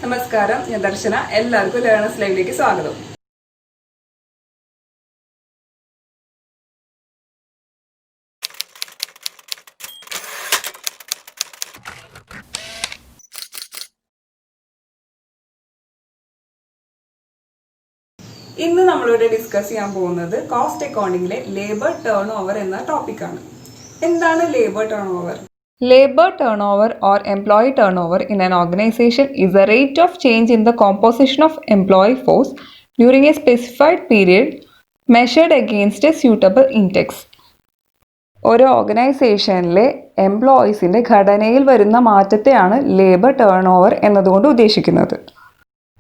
നമസ്കാരം, ഞാൻ ദർശന. എല്ലാവർക്കും ലേണേഴ്സ് ലൈവിലേക്ക് സ്വാഗതം. ഇന്ന് നമ്മളിവിടെ ഡിസ്കസ് ചെയ്യാൻ പോകുന്നത് കോസ്റ്റ് അക്കൗണ്ടിങ്ങിലെ ലേബർ ടേൺ ഓവർ എന്ന ടോപ്പിക്കാണ്. എന്താണ് labour turn over? Labor turnover or employee turnover in an organization is the rate of change in the composition of employee force during a specified period measured against a suitable index. ഒരു ഓർഗനൈസേഷനിലെ എംപ്ലോയീസിൻ്റെ ഘടനയിൽ വരുന്ന മാറ്റത്തെയാണ് labour turn over എന്നതുകൊണ്ട് ഉദ്ദേശിക്കുന്നത്.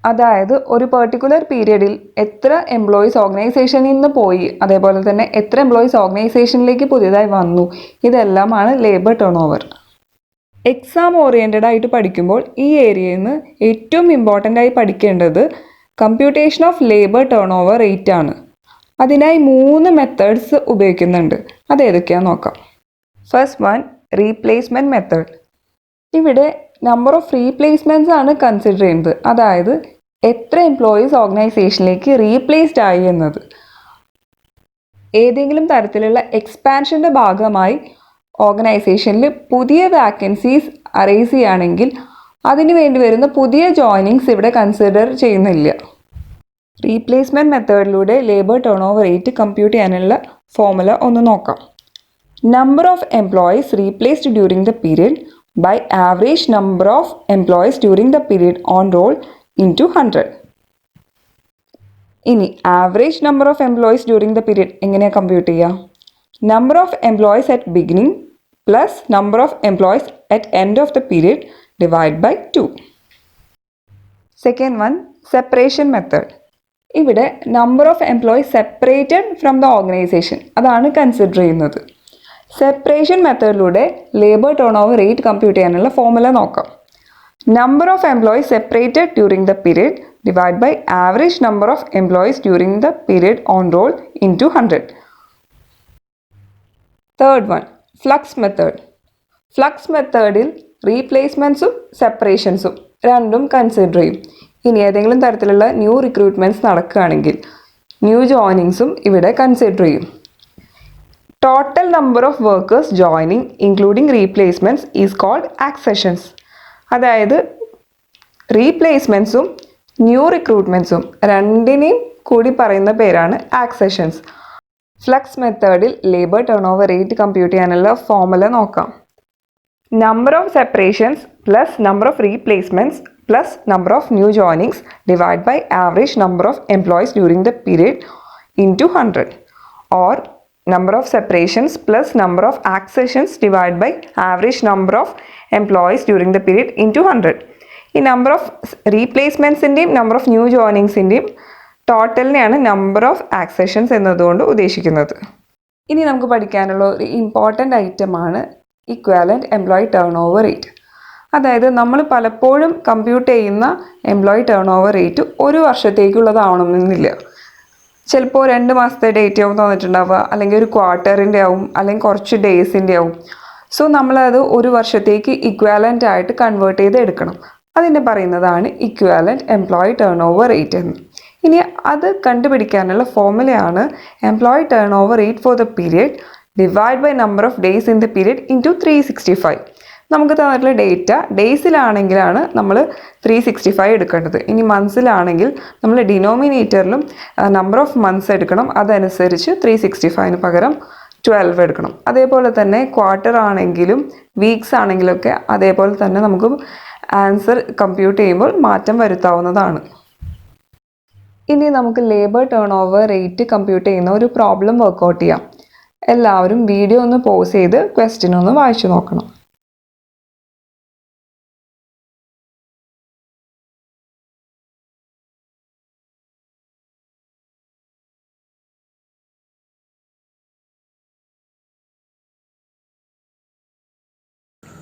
അതായത് ഒരു particular പീരീഡിൽ എത്ര എംപ്ലോയീസ് ഓർഗനൈസേഷനിൽ നിന്ന് പോയി, അതേപോലെ തന്നെ എത്ര എംപ്ലോയീസ് ഓർഗനൈസേഷനിലേക്ക് പുതിയതായി വന്നു, ഇതെല്ലാമാണ് labour turn over. Exam oriented ആയിട്ട് പഠിക്കുമ്പോൾ ഈ ഏരിയയിൽ നിന്ന് ഏറ്റവും ഇമ്പോർട്ടൻ്റ് ആയി പഠിക്കേണ്ടത് computation of labour turn over rate ആണ്. അതിനായി 3 മെത്തേഡ്സ് ഉപയോഗിക്കുന്നുണ്ട്. അതേതൊക്കെയാണെന്ന് നോക്കാം. First one, replacement method. ഇവിടെ നമ്പർ ഓഫ് റീപ്ലേസ്മെൻറ്റ്സ് ആണ് കൺസിഡർ ചെയ്യുന്നത്. അതായത് എത്ര എംപ്ലോയീസ് ഓർഗനൈസേഷനിലേക്ക് റീപ്ലേസ്ഡ് ആയി എന്നത്. ഏതെങ്കിലും തരത്തിലുള്ള എക്സ്പാൻഷൻ്റെ ഭാഗമായി ഓർഗനൈസേഷനിൽ പുതിയ വാക്കൻസീസ് അറൈസ് ചെയ്യുകയാണെങ്കിൽ അതിന് വേണ്ടി വരുന്ന പുതിയ ജോയിനിങ്സ് ഇവിടെ കൺസിഡർ ചെയ്യുന്നില്ല. റീപ്ലേസ്മെൻറ്റ് മെത്തേഡിലൂടെ labour turn over rate compute ചെയ്യാനുള്ള ഫോർമുല ഒന്ന് നോക്കാം. Number of employees replaced during the period by average number of employees during the period on roll into 100. ഇനി average number of employees during the period എങ്ങനെയാണ് compute ചെയ്യുക? Number of employees at beginning plus number of employees at end of the period divide by 2. Second one, separation method. ഇവിടെ number of employees separated from the organisation അതാണ് consider ചെയ്യുന്നത്. Separation മെത്തേഡിലൂടെ labour turn over rate compute ചെയ്യാനുള്ള formula നോക്കാം. Number of employees separated during the period divide by average number of employees during the period on roll into 100. Third one, flux method. Flux മെത്തേഡിൽ റീപ്ലേസ്മെൻറ്റ്സും സെപ്പറേഷൻസും രണ്ടും consider ചെയ്യും. ഇനി ഏതെങ്കിലും തരത്തിലുള്ള ന്യൂ റിക്രൂട്ട്മെൻറ്റ്സ് നടക്കുകയാണെങ്കിൽ ന്യൂ ജോയിനിങ്സും ഇവിടെ കൺസിഡർ ചെയ്യും. Total number of workers joining including replacements is called accessions. അതായത് റീപ്ലേസ്മെൻറ്റ്സും ന്യൂ റിക്രൂട്ട്മെൻറ്റ്സും രണ്ടിനെയും കൂടി പറയുന്ന പേരാണ് ആക്സെഷൻസ്. ഫ്ലക്സ് മെത്തേഡിൽ labour turn over rate compute ചെയ്യാനുള്ള ഫോർമുല നോക്കാം. Number of separations plus number of replacements plus number of new joinings divide by average number of employees during the period into 100 or number of separations plus number of accessions divided by average number of employees during the period into 100. ഈ number of റീപ്ലേസ്മെൻറ്റ്സിൻ്റെയും number of new ജോയിനിങ്സിൻ്റെയും ടോട്ടലിനെയാണ് number of accessions എന്നതുകൊണ്ട് ഉദ്ദേശിക്കുന്നത്. ഇനി നമുക്ക് പഠിക്കാനുള്ള ഒരു ഇമ്പോർട്ടൻ്റ് ഐറ്റമാണ് equivalent employee turn over rate. അതായത് നമ്മൾ പലപ്പോഴും കമ്പ്യൂട്ട് ചെയ്യുന്ന എംപ്ലോയി ടേൺ ഓവർ റേറ്റ് ഒരു വർഷത്തേക്കുള്ളതാവണമെന്നില്ല. ചിലപ്പോൾ 2 മാസത്തെ ഡേറ്റ് ആവും തന്നിട്ടുണ്ടാവുക, അല്ലെങ്കിൽ ഒരു ക്വാർട്ടറിൻ്റെ ആവും, അല്ലെങ്കിൽ കുറച്ച് ഡേയ്സിൻ്റെ ആവും. സോ നമ്മളത് ഒരു വർഷത്തേക്ക് ഇക്വാലൻ്റ് ആയിട്ട് കൺവേർട്ട് ചെയ്ത് എടുക്കണം. അതിനെ പറയുന്നതാണ് equivalent employee turn over rate എന്ന്. ഇനി അത് കണ്ടുപിടിക്കാനുള്ള ഫോർമുലയാണ് employee turn over rate for the period divide by number of days in the period into 365. നമുക്ക് തന്നിട്ടുള്ള ഡേറ്റ ഡേയ്സിലാണെങ്കിലാണ് നമ്മൾ 365 എടുക്കേണ്ടത്. ഇനി മന്ത്സിലാണെങ്കിൽ നമ്മൾ ഡിനോമിനേറ്ററിലും നമ്പർ ഓഫ് മന്ത്സ് എടുക്കണം. അതനുസരിച്ച് 365 പകരം 12 എടുക്കണം. അതേപോലെ തന്നെ ക്വാർട്ടർ ആണെങ്കിലും വീക്സ് ആണെങ്കിലൊക്കെ അതേപോലെ തന്നെ നമുക്ക് ആൻസർ കമ്പ്യൂട്ട് ചെയ്യുമ്പോൾ മാറ്റം വരുത്താവുന്നതാണ്. ഇനി നമുക്ക് labour turn over rate compute ചെയ്യുന്ന ഒരു പ്രോബ്ലം വർക്കൗട്ട് ചെയ്യാം. എല്ലാവരും വീഡിയോ ഒന്ന് പോസ് ചെയ്ത് ക്വസ്റ്റ്യൻ ഒന്ന് വായിച്ചു നോക്കണം.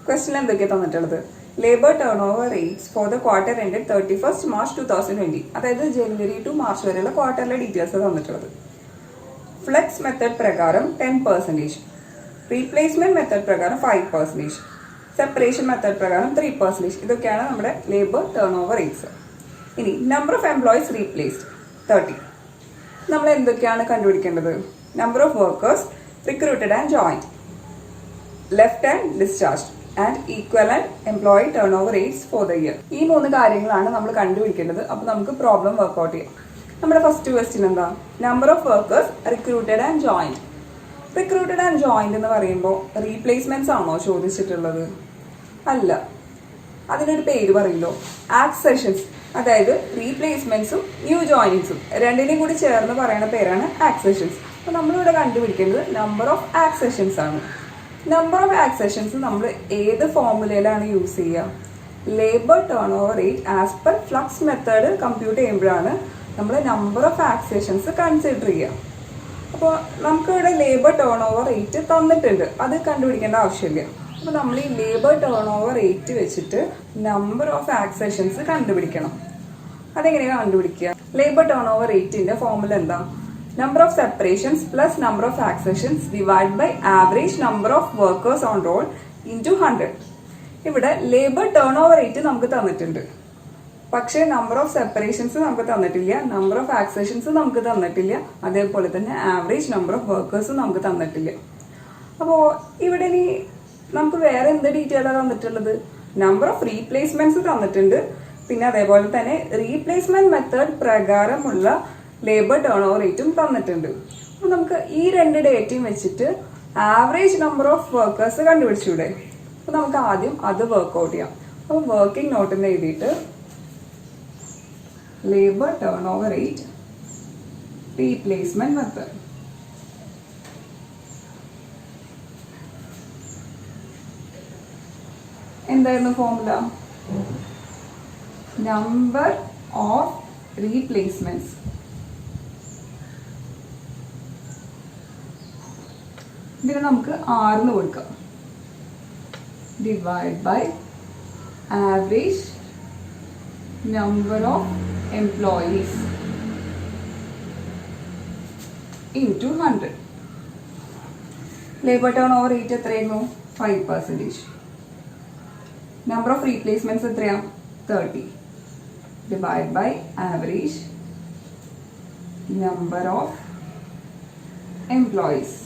ക്വസ്റ്റ്യൻ എന്തൊക്കെയാണ് തന്നിട്ടുള്ളത്? Labour turn over rates for the quarter ended 31st March 2020. അതായത് ജനുവരി ടു മാർച്ച് വരെയുള്ള ക്വാർട്ടറിലെ ഡീറ്റെയിൽസ് തന്നിട്ടുള്ളത്. ഫ്ലെക്സ് മെത്തേഡ് പ്രകാരം 10%, റീപ്ലേസ്മെന്റ് മെത്തേഡ് പ്രകാരം 5%, സെപ്പറേഷൻ മെത്തേഡ് പ്രകാരം 3%. ഇതൊക്കെയാണ് നമ്മുടെ ലേബർ ടേൺ ഓവർ റേറ്റ്സ്. ഇനി നമ്പർ ഓഫ് എംപ്ലോയീസ് റീപ്ലേസ്ഡ് 30. നമ്മൾ എന്തൊക്കെയാണ് കണ്ടുപിടിക്കേണ്ടത്? Number of workers recruited and joined, left and discharge and equivalent employee turn over rates four the year. ഈ 3 കാര്യങ്ങളാണ് നമ്മൾ കണ്ടുപിടിക്കേണ്ടത്. അപ്പോൾ നമുക്ക് പ്രോബ്ലം വർക്ക്ഔട്ട് ചെയ്യാം. നമ്മുടെ ഫസ്റ്റ് ക്വസ്റ്റ്യൻ എന്താ? Number of workers recruited and joined. Recruited and joined എന്ന് പറയുമ്പോൾ റീപ്ലേസ്മെന്റ്സ് ആണോ ചോദിച്ചിട്ടുള്ളത്? അല്ല, അതിനൊരു പേര് പറയല്ലോ, ആക്സെഷൻസ്. അതായത് റീപ്ലേസ്മെന്റ്സും ന്യൂ ജോയിനിങ്സും രണ്ടിനെയും കൂടി ചേർന്ന് പറയുന്ന പേരാണ് ആക്സെഷൻസ്. അപ്പോൾ നമ്മളിവിടെ കണ്ടുപിടിക്കേണ്ടത് നമ്പർ ഓഫ് ആക്സെഷൻസ് ആണ്. നമ്പർ ഓഫ് ആക്സെഷൻസ് നമ്മൾ ഏത് ഫോർമുലയിലാണ് യൂസ് ചെയ്യുക? Labour turn over rate as per flux method compute ചെയ്യുമ്പോഴാണ് നമ്മൾ നമ്പർ ഓഫ് ആക്സെഷൻസ് കൺസിഡർ ചെയ്യുക. അപ്പോൾ നമുക്കിവിടെ ലേബർ ടേൺ ഓവർ റേറ്റ് തന്നിട്ടുണ്ട്, അത് കണ്ടുപിടിക്കേണ്ട ആവശ്യമില്ല. അപ്പോൾ നമ്മൾ ഈ ലേബർ ടേൺ ഓവർ റേറ്റ് വെച്ചിട്ട് നമ്പർ ഓഫ് ആക്സെഷൻസ് കണ്ടുപിടിക്കണം. അതെങ്ങനെയാണ് കണ്ടുപിടിക്കുക? ലേബർ ടേൺ ഓവർ റേറ്റിന്റെ ഫോർമുല എന്താ? Number of separations plus number of accessions divide by average number of workers on roll into 100. ഇവിടെ ലേബർ ടേൺ ഓവർ റേറ്റ് നമുക്ക് തന്നിട്ടുണ്ട്, പക്ഷേ നമ്പർ ഓഫ് സെപ്പറേഷൻസ് നമുക്ക് തന്നിട്ടില്ല, നമ്പർ ഓഫ് ആക്സെഷൻസ് നമുക്ക് തന്നിട്ടില്ല, അതേപോലെ തന്നെ ആവറേജ് നമ്പർ ഓഫ് വർക്കേഴ്സ് നമുക്ക് തന്നിട്ടില്ല. അപ്പോൾ ഇവിടെ ഇനി നമുക്ക് വേറെ എന്ത് ഡീറ്റെയിലാണ് തന്നിട്ടുള്ളത്? നമ്പർ ഓഫ് റീപ്ലേസ്മെന്റ്സ് തന്നിട്ടുണ്ട്, പിന്നെ അതേപോലെ തന്നെ റീപ്ലേസ്മെന്റ് മെത്തേഡ് പ്രകാരമുള്ള ലേബർ ടേൺ ഓവർ റേറ്റും തന്നിട്ടുണ്ട്. അപ്പോൾ നമുക്ക് ഈ 2 ഡേറ്റയും വെച്ചിട്ട് ആവറേജ് നമ്പർ ഓഫ് വർക്കേഴ്സ് കണ്ടുപിടിച്ചൂടെ? അപ്പോൾ നമുക്ക് ആദ്യം അത് വർക്ക്ഔട്ട് ചെയ്യാം. അപ്പോൾ വർക്കിംഗ് നോട്ടിൽ നിന്ന് എഴുതിയിട്ട് labour turn over rate replacement method. എന്തായിരുന്നു ഫോർമുല? നമ്പർ ഓഫ് റീപ്ലേസ്മെന്റ്സ് ഇതിന് നമുക്ക് 6 കൊടുക്കാം, divide by average number of employees into 100. Labour turn over rate എത്രയായിരുന്നു? 5%. നമ്പർ ഓഫ് റീപ്ലേസ്മെന്റ്സ് എത്രയാ? 30. Divide by average number of employees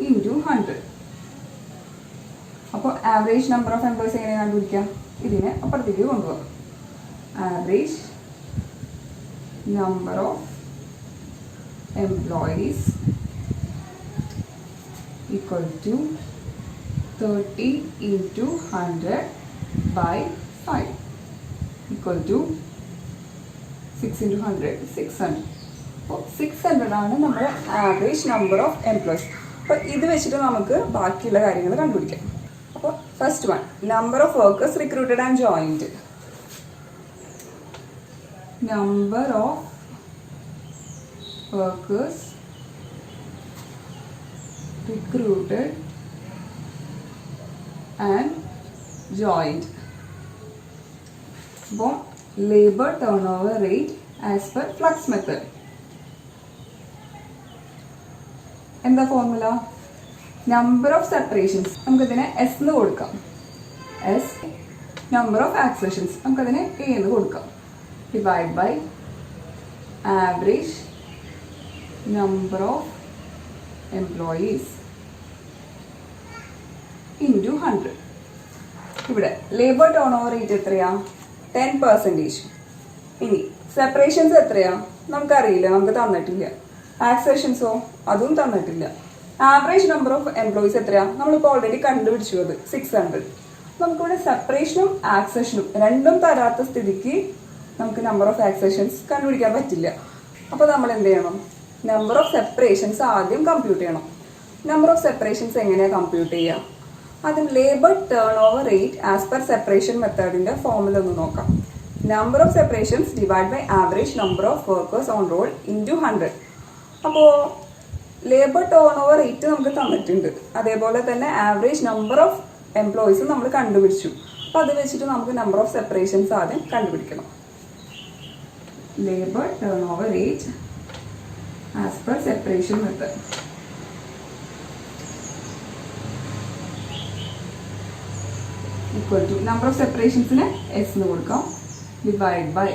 into 100. അപ്പോൾ average number of employees എങ്ങനെ കണ്ടുപിടിക്കാം? ഇതിനെ അപ്പുറത്തേക്ക് കൊണ്ടുപോകാം. Average number of employees equal to 30 into 100 by 5 equal to 6 into 100, 600. അപ്പോൾ 600 ആണ് നമ്മുടെ ആവറേജ് നമ്പർ ഓഫ് എംപ്ലോയീസ്. അപ്പോൾ ഇത് വെച്ചിട്ട് നമുക്ക് ബാക്കിയുള്ള കാര്യങ്ങൾ കണ്ടുപിടിക്കാം. അപ്പോൾ first one, number of workers recruited and joined. Number of workers recruited and joined. അപ്പോൾ labour turn over rate as per flux method. എന്താ ഫോർമുല? നമ്പർ ഓഫ് സെപ്പറേഷൻസ് നമുക്കതിനെ എസ് എന്ന് കൊടുക്കാം, എസ്. നമ്പർ ഓഫ് ആക്സെഷൻസ് നമുക്കതിനെ എ എന്ന് കൊടുക്കാം, divide by average number of employees into 100. ഇവിടെ labour turn over rate എത്രയാ? 10%. ഇനി സെപ്പറേഷൻസ് എത്രയാ? നമുക്കറിയില്ല, നമുക്ക് തന്നിട്ടില്ല. ആക്സെഷൻസോ? അതും തന്നിട്ടില്ല. ആവറേജ് നമ്പർ ഓഫ് എംപ്ലോയീസ് എത്രയാ? നമ്മളിപ്പോൾ ഓൾറെഡി കണ്ടുപിടിച്ചു, അത് 600. നമുക്കിവിടെ സെപ്പറേഷനും ആക്സെഷനും രണ്ടും തരാത്ത സ്ഥിതിക്ക് നമുക്ക് നമ്പർ ഓഫ് ആക്സെഷൻസ് കണ്ടുപിടിക്കാൻ പറ്റില്ല. അപ്പോൾ നമ്മൾ എന്ത് ചെയ്യണം? നമ്പർ ഓഫ് സെപ്പറേഷൻസ് ആദ്യം കമ്പ്യൂട്ട് ചെയ്യണം. നമ്പർ ഓഫ് സെപ്പറേഷൻസ് എങ്ങനെയാണ് കമ്പ്യൂട്ട് ചെയ്യുക? ആദ്യം labour turn over rate as per separation മെത്തേഡിന്റെ ഫോർമുല ഒന്ന് നോക്കാം. Number of separations divide by average number of workers on roll into 100. അപ്പോൾ ലേബർ ടേൺ ഓവർ റേറ്റ് നമുക്ക് തന്നിട്ടുണ്ട്, അതേപോലെ തന്നെ ആവറേജ് നമ്പർ ഓഫ് എംപ്ലോയീസ് നമ്മൾ കണ്ടുപിടിച്ചു. അപ്പോൾ അത് വെച്ചിട്ട് നമുക്ക് നമ്പർ ഓഫ് സെപ്പറേഷൻസ് ആദ്യം കണ്ടുപിടിക്കണം. Labour turn over rate as per separation method. Equal to number of സെപ്പറേഷൻസിന് എസ് എന്ന് കൊടുക്കാം divide by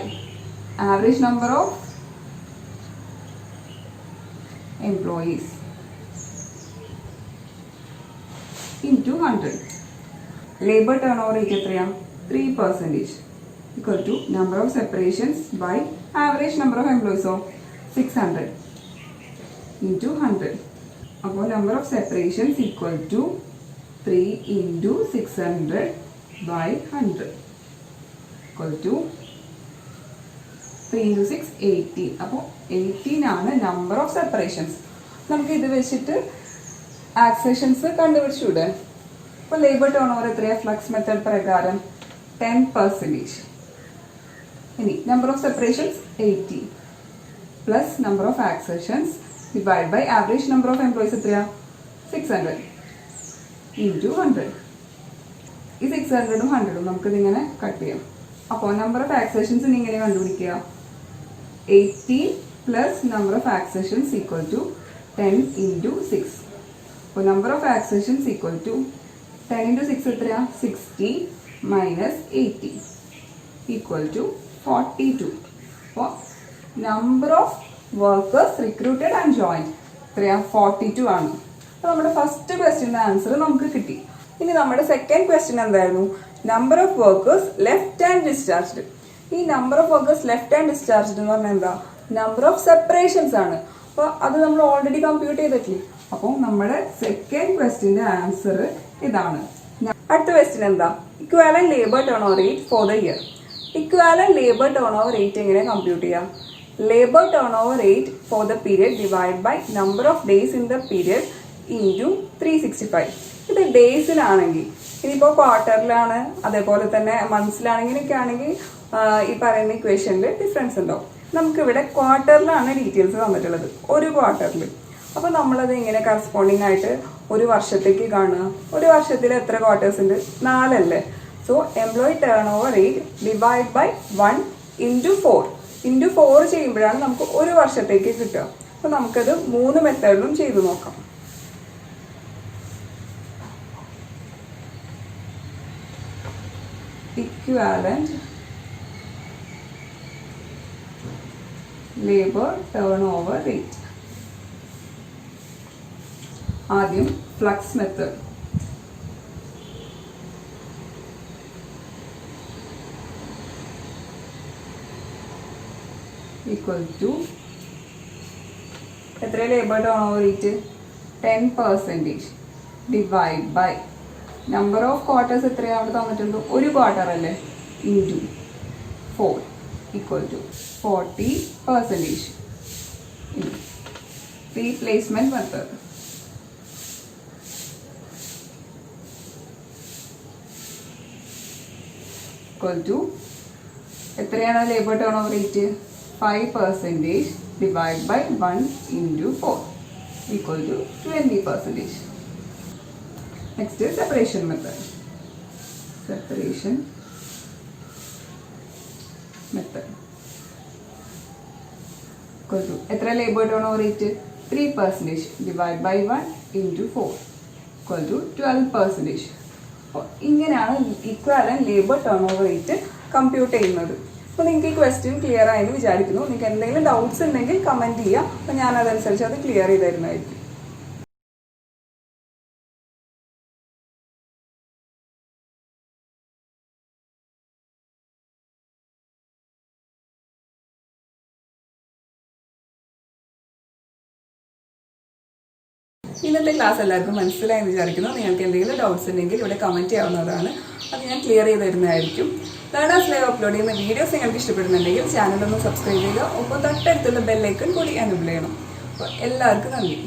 average number of employees into 100. Labour turn over rate എത്രയാണ് 3% equal to number of separations by average number of എംപ്ലോയീസോ 600 into 100. അപ്പോൾ number of സെപ്പറേഷൻസ് equal to 3 into 600 by 100 equal to 3 into 6 18. അപ്പോൾ 18 ആണ് number of separations. നമുക്ക് ഇത് വെച്ചിട്ട് accessions കണ്ടുപിടിച്ചൂടെ? അപ്പോൾ ലേബർ ടേൺ ഓവർ എത്രയാണ് ഫ്ലക്സ് മെത്തേഡ് പ്രകാരം 10%. ഇനി number of separations 80 plus number of accessions divide by average number of employees എത്രയാണ് 600 ഇൻറ്റു 100. ഈ 600ഉം 100ഉം നമുക്കിതിങ്ങനെ കട്ട് ചെയ്യാം. അപ്പോൾ നമ്പർ ഓഫ് ആക്സേഷൻസ് ഇങ്ങനെ കണ്ടുപിടിക്കുക 80 plus number of accessions equal to 10 into 6. അപ്പോൾ number of accessions equal to 10 into 6 എത്രയാണ് 60 മൈനസ് 80 ഈക്വൽ ടു 42. അപ്പോൾ number of workers recruited and joined എത്രയാണ് 42 ആണ്. അപ്പോൾ നമ്മുടെ ഫസ്റ്റ് ക്വസ്റ്റ്യൻ്റെ ആൻസർ നമുക്ക് കിട്ടി. ഇനി നമ്മുടെ സെക്കൻഡ് ക്വസ്റ്റ്യൻ എന്തായിരുന്നു? Number of workers left and discharged. ഈ number of workers left and discharged എന്ന് പറഞ്ഞാൽ എന്താ? നമ്പർ ഓഫ് സെപ്പറേഷൻസ് ആണ്. അപ്പോൾ അത് നമ്മൾ ഓൾറെഡി കമ്പ്യൂട്ട് ചെയ്തിട്ടില്ലേ? അപ്പോൾ നമ്മുടെ സെക്കൻഡ് ക്വസ്റ്റ്യൻ്റെ ആൻസർ ഇതാണ്. അടുത്ത ക്വസ്റ്റ്യൻ എന്താ? Equivalent labour turn over rate for the year. Equivalent labour turn over rate എങ്ങനെ കമ്പ്യൂട്ട് ചെയ്യാം? Labour turn over rate for the period divide by number of days in the period into 365. ഇത് ഡേയ്സിലാണെങ്കിൽ, ഇനിയിപ്പോൾ ക്വാർട്ടറിലാണ്, അതേപോലെ തന്നെ മന്ത്സിലാണെങ്കിലൊക്കെ ആണെങ്കിൽ ഈ പറയുന്ന ഇക്വേഷനിൽ ഡിഫറൻസ് ഉണ്ടാവും. നമുക്കിവിടെ ക്വാർട്ടറിലാണ് ഡീറ്റെയിൽസ് തന്നിട്ടുള്ളത്, ഒരു ക്വാർട്ടറിൽ. അപ്പോൾ നമ്മളത് ഇങ്ങനെ കറസ്പോണ്ടിങ് ആയിട്ട് ഒരു വർഷത്തേക്ക് കാണുക. ഒരു വർഷത്തിൽ എത്ര ക്വാർട്ടേഴ്സ് ഉണ്ട്? 4 അല്ലേ? So employee turn over rate divide by 1 into 4. Into 4 ചെയ്യുമ്പോഴാണ് നമുക്ക് ഒരു വർഷത്തേക്ക് കിട്ടുക. അപ്പോൾ നമുക്കത് 3 മെത്തേഡിലും ചെയ്തു നോക്കാം. Equivalent labour turn over rate. ആദ്യം ഫ്ലക്സ് മെത്തേഡ്. ഈക്വൽ ടു എത്ര labour turn over rate 10% divide by number of quarters എത്രയാണ് അവിടെ തന്നിട്ടുണ്ട്? ഒരു ക്വാർട്ടർ അല്ലേ? Into 4 equal to 40%. Replacement method. Equal to എത്രയാണ് labour turn over rate? 5% divide by 1 into 4 equal to 20%. Next separation method. Separation method equal to എത്ര labour turn over rate? 3% divide by 1 into 4 equal to 12%. അപ്പോൾ ഇങ്ങനെയാണ് equivalent labour turn over rate compute ചെയ്യുന്നത്. അപ്പോൾ നിങ്ങൾക്ക് ഈ question clear ആയെന്ന് വിചാരിക്കുന്നു. നിങ്ങൾക്ക് എന്തെങ്കിലും ഡൗട്ട്സ് ഉണ്ടെങ്കിൽ കമൻറ്റ് ചെയ്യാം. അപ്പോൾ ഞാൻ അതനുസരിച്ച് അത് ക്ലിയർ ചെയ്ത് തരുന്നതായിരിക്കും. ഇന്നത്തെ ക്ലാസ് എല്ലാവർക്കും മനസ്സിലായെന്ന് വിചാരിക്കുന്നു. നിങ്ങൾക്ക് എന്തെങ്കിലും ഡൗട്ട്സ് ഉണ്ടെങ്കിൽ ഇവിടെ കമൻറ്റ് ചെയ്യാവുന്നതാണ്. അത് ഞാൻ ക്ലിയർ ചെയ്ത് തരുന്നതായിരിക്കും. ലേണേഴ്സ് ലൈവ് അപ്ലോഡ് ചെയ്യുന്ന വീഡിയോസ് നിങ്ങൾക്ക് ഇഷ്ടപ്പെടുന്നുണ്ടെങ്കിൽ ചാനലൊന്ന് സബ്സ്ക്രൈബ് ചെയ്യുക. ഒപ്പം തൊട്ടടുത്തുള്ള ബെല്ലൈക്കൺ കൂടി എനേബിൾ ചെയ്യണം. അപ്പോൾ എല്ലാവർക്കും നന്ദി.